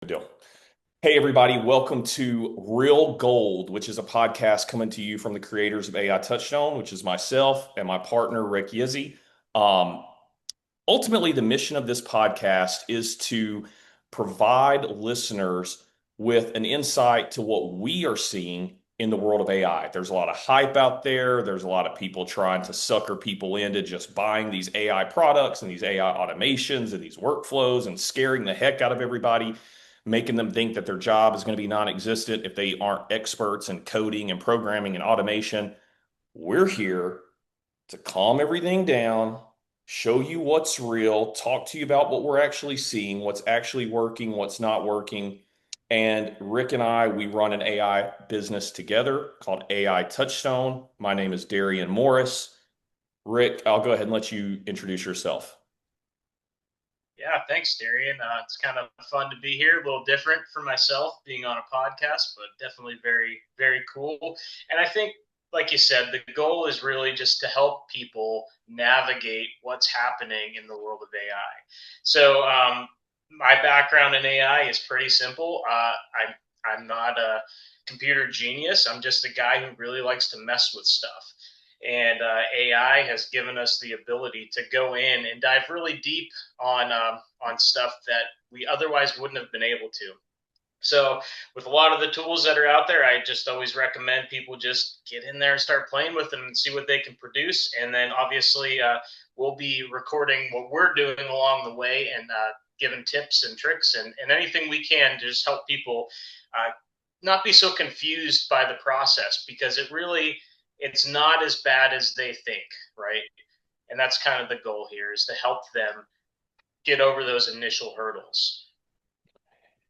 Good deal. Hey, everybody, welcome to Real Gold, which is a podcast coming to you from the creators of AI Touchstone, which is myself and my partner, Rick Yezzi. Um, Ultimately, the mission of this podcast is to provide listeners with an insight to what we are seeing in the world of AI. There's a lot of hype out there. There's a lot of people trying to sucker people into just buying these AI products and these AI automations and these workflows and scaring the heck out of everybody, making them think that their job is going to be non-existent if they aren't experts in coding and programming and automation. We're here to calm everything down, show you what's real, talk to you about what we're actually seeing, what's actually working, what's not working. And Rick and I, we run an AI business together called AI Touchstone. My name is Darion Morris. Rick, I'll go ahead and let you introduce yourself. Yeah, thanks, Darion. It's kind of fun to be here. A little different for myself being on a podcast, but definitely very, very cool. And I think, like you said, the goal is really just to help people navigate what's happening in the world of AI. So, my background in AI is pretty simple. I'm not a computer genius. I'm just a guy who really likes to mess with stuff. And AI has given us the ability to go in and dive really deep on stuff that we otherwise wouldn't have been able to. So, with a lot of the tools that are out there, I just always recommend people just get in there and start playing with them and see what they can produce. And then, obviously, we'll be recording what we're doing along the way and giving tips and tricks and anything we can to just help people not be so confused by the process because it's not as bad as they think, right? And that's kind of the goal here is to help them get over those initial hurdles.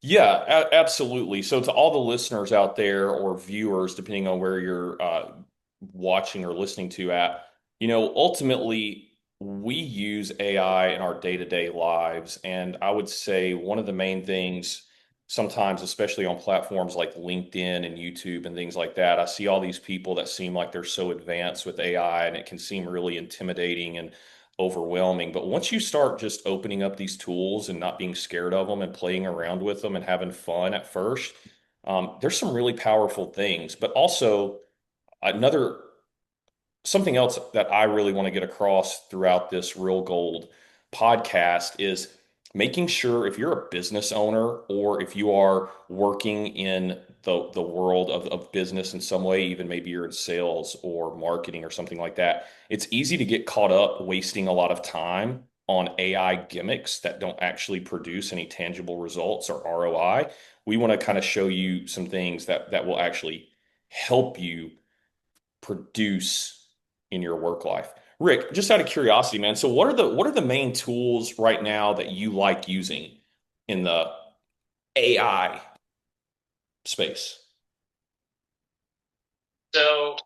Yeah, absolutely. So, to all the listeners out there or viewers, depending on where you're watching or listening to at, ultimately, we use AI in our day-to-day lives. And I would say one of the main things, sometimes, especially on platforms like LinkedIn and YouTube and things like that, I see all these people that seem like they're so advanced with AI, and it can seem really intimidating and overwhelming. But once you start just opening up these tools and not being scared of them and playing around with them and having fun at first, there's some really powerful things. But also, another something else that I really want to get across throughout this Real Gold podcast is making sure if you're a business owner or if you are working in the world of business in some way, even maybe you're in sales or marketing or something like that, it's easy to get caught up wasting a lot of time on AI gimmicks that don't actually produce any tangible results or ROI. We want to kind of show you some things that will actually help you produce in your work life. Rick, just out of curiosity, man, so what are the main tools right now that you like using in the AI space? So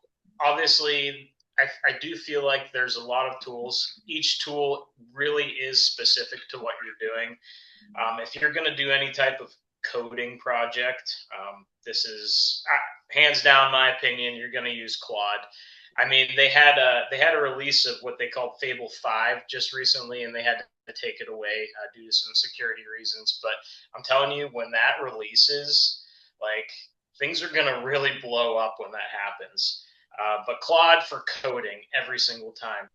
obviously, I do feel like there's a lot of tools. Each tool really is specific to what you're doing. If you're going to do any type of coding project, this is hands down my opinion. You're going to use Claude. I mean, they had a release of what they called Fable 5 just recently, and they had to take it away due to some security reasons. But I'm telling you, when that releases, like things are going to really blow up when that happens. But Claude for coding every single time.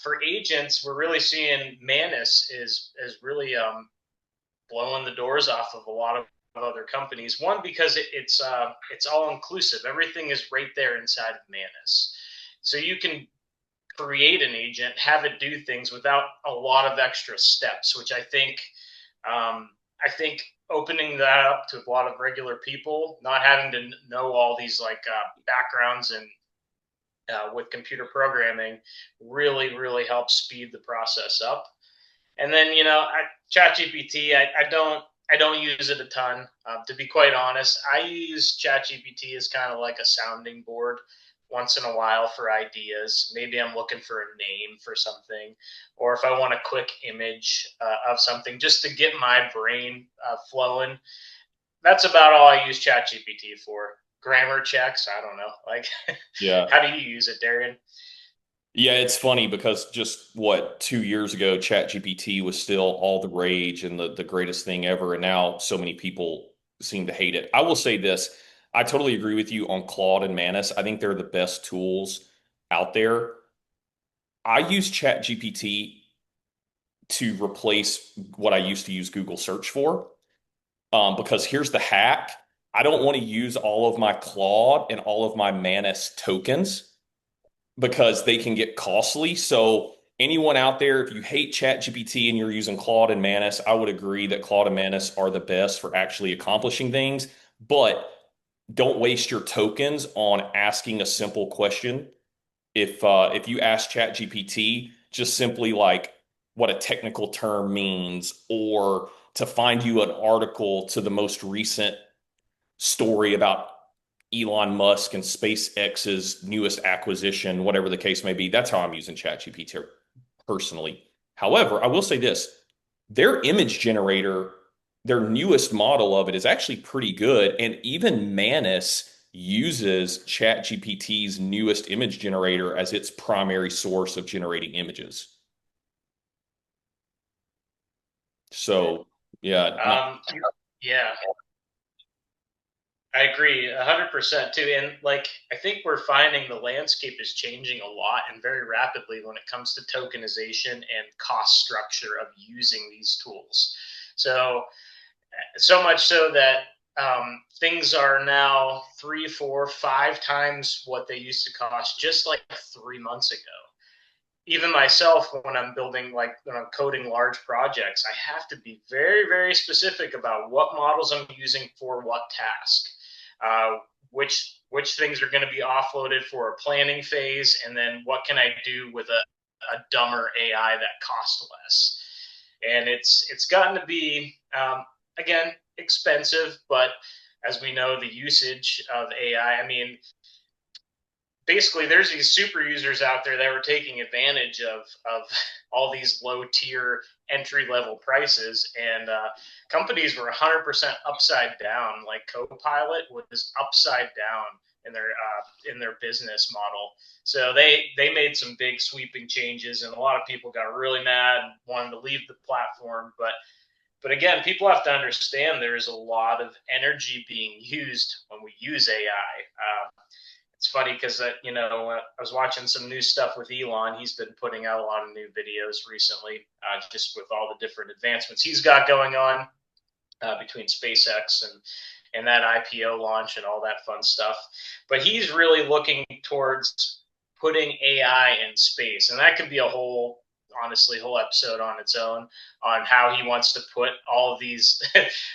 For agents, we're really seeing Manus is really blowing the doors off of a lot of other companies. One, because it's all inclusive. Everything is right there inside of Manus, so you can create an agent, have it do things without a lot of extra steps, which I think opening that up to a lot of regular people, not having to know all these like backgrounds and with computer programming, really helps speed the process up. And then ChatGPT, I don't use it a ton. To be quite honest, I use ChatGPT as kind of like a sounding board once in a while for ideas. Maybe I'm looking for a name for something, or if I want a quick image of something, just to get my brain flowing. That's about all I use ChatGPT for. Grammar checks. I don't know. Like, Yeah. how do you use it, Darian? Yeah, it's funny because just what 2 years ago, ChatGPT was still all the rage and the greatest thing ever, and now so many people seem to hate it. I will say this: I totally agree with you on Claude and Manus. I think they're the best tools out there. I use ChatGPT to replace what I used to use Google search for. Because here's the hack: I don't want to use all of my Claude and all of my Manus tokens because they can get costly. So anyone out there, if you hate ChatGPT and you're using Claude and Manus, I would agree that Claude and Manus are the best for actually accomplishing things. But don't waste your tokens on asking a simple question. If you ask ChatGPT just simply like what a technical term means, or to find you an article to the most recent story about Elon Musk and SpaceX's newest acquisition, whatever the case may be. That's how I'm using ChatGPT personally. However, I will say this: their image generator, their newest model of it is actually pretty good. And even Manus uses ChatGPT's newest image generator as its primary source of generating images. So, yeah, not, Um, yeah, I agree 100% too. And like, I think we're finding the landscape is changing a lot and very rapidly when it comes to tokenization and cost structure of using these tools. So, so much so that things are now 3, 4, 5 times what they used to cost just like 3 months ago. Even myself, when I'm building, like when I'm coding large projects, I have to be very, very specific about what models I'm using for what task, uh, which things are going to be offloaded for a planning phase, and then what can I do with a dumber AI that costs less. And it's gotten to be again expensive, but as we know, the usage of AI, I mean, basically there's these super users out there that were taking advantage of all these low tier entry level prices, and companies were 100% upside down. Like Copilot was upside down in their business model. So they made some big sweeping changes, and a lot of people got really mad and wanted to leave the platform. But again, people have to understand there is a lot of energy being used when we use AI. It's funny because I was watching some new stuff with Elon. He's been putting out a lot of new videos recently, just with all the different advancements he's got going on between SpaceX and that IPO launch and all that fun stuff. But he's really looking towards putting AI in space, and that could be a whole honestly whole episode on its own on how he wants to put all of these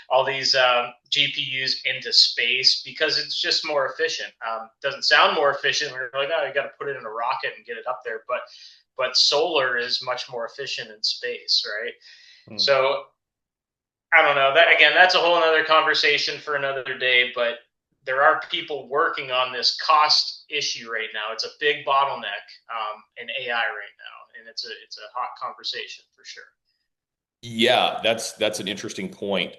all these GPUs into space because it's just more efficient. Doesn't sound more efficient. We're like, oh, you got to put it in a rocket and get it up there, but solar is much more efficient in space, right? hmm. So I don't know. That again, that's a whole other conversation for another day. But there are people working on this cost issue right now. It's a big bottleneck in AI right now, and it's a hot conversation for sure. Yeah, that's an interesting point,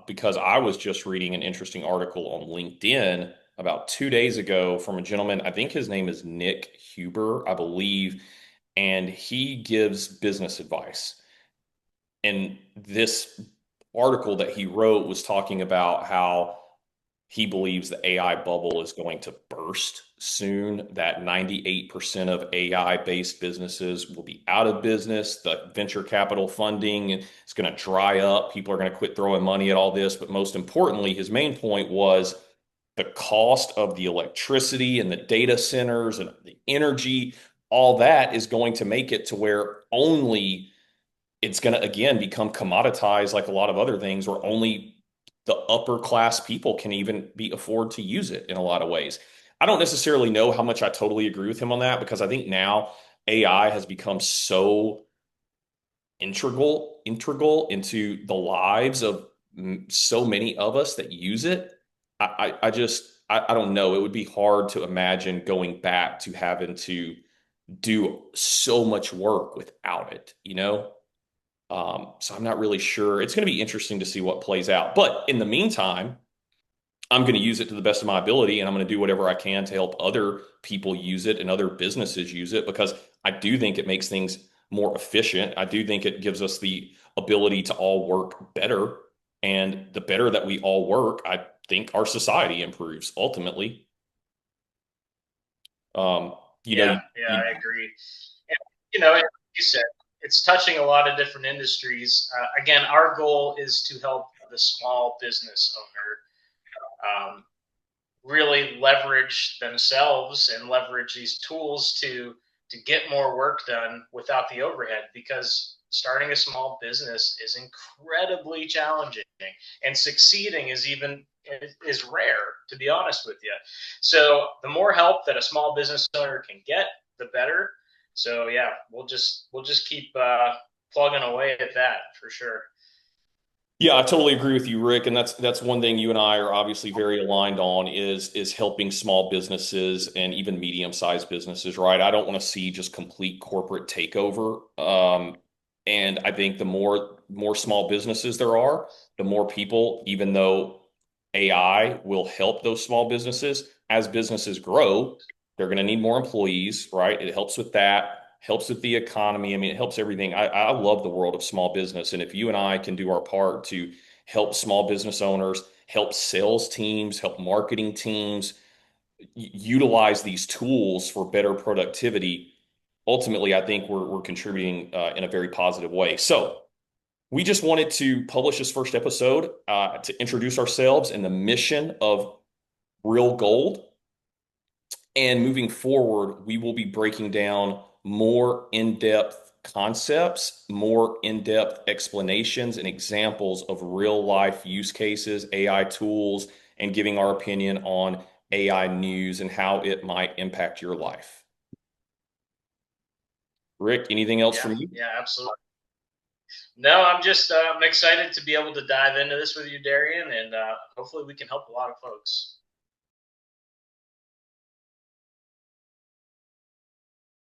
because I was just reading an interesting article on LinkedIn about 2 days ago from a gentleman. I think his name is Nick Huber, I believe, and he gives business advice. And this article that he wrote was talking about how he believes the AI bubble is going to burst soon, that 98% of AI based businesses will be out of business. The venture capital funding is going to dry up. People are going to quit throwing money at all this. But most importantly, his main point was the cost of the electricity and the data centers and the energy, all that is going to make it to where only it's going to again become commoditized like a lot of other things, where only the upper class people can even be afford to use it in a lot of ways. I don't necessarily know how much I totally agree with him on that, because I think now AI has become so integral into the lives of so many of us that use it. I just I don't know. It would be hard to imagine going back to having to do so much work without it, you know? So I'm not really sure. It's going to be interesting to see what plays out. But in the meantime, I'm going to use it to the best of my ability, and I'm going to do whatever I can to help other people use it and other businesses use it because I do think it makes things more efficient. I do think it gives us the ability to all work better. And the better that we all work, I think our society improves ultimately. Um, you know, Yeah, you, yeah, you I agree. And, like you said, it's touching a lot of different industries. Again, our goal is to help the small business owner really leverage themselves and leverage these tools to get more work done without the overhead, because starting a small business is incredibly challenging, and succeeding is rare, to be honest with you. So the more help that a small business owner can get, the better. So yeah, we'll just keep plugging away at that for sure. Yeah, I totally agree with you, Rick, and that's one thing you and I are obviously very aligned on is helping small businesses and even medium-sized businesses, right? I don't want to see just complete corporate takeover. And I think the more small businesses there are, the more people, even though AI will help those small businesses, as businesses grow, they're going to need more employees, right? It helps with that, helps with the economy. I mean, it helps everything. I love the world of small business. And if you and I can do our part to help small business owners, help sales teams, help marketing teams utilize these tools for better productivity, ultimately, I think we're contributing in a very positive way. So we just wanted to publish this first episode to introduce ourselves and the mission of Real Gold. And moving forward, we will be breaking down more in-depth concepts, more in-depth explanations and examples of real life use cases, AI tools, and giving our opinion on AI news and how it might impact your life. Rick, anything else Yeah, from you? yeah, absolutely. No, I'm excited to be able to dive into this with you, Darian, and hopefully we can help a lot of folks.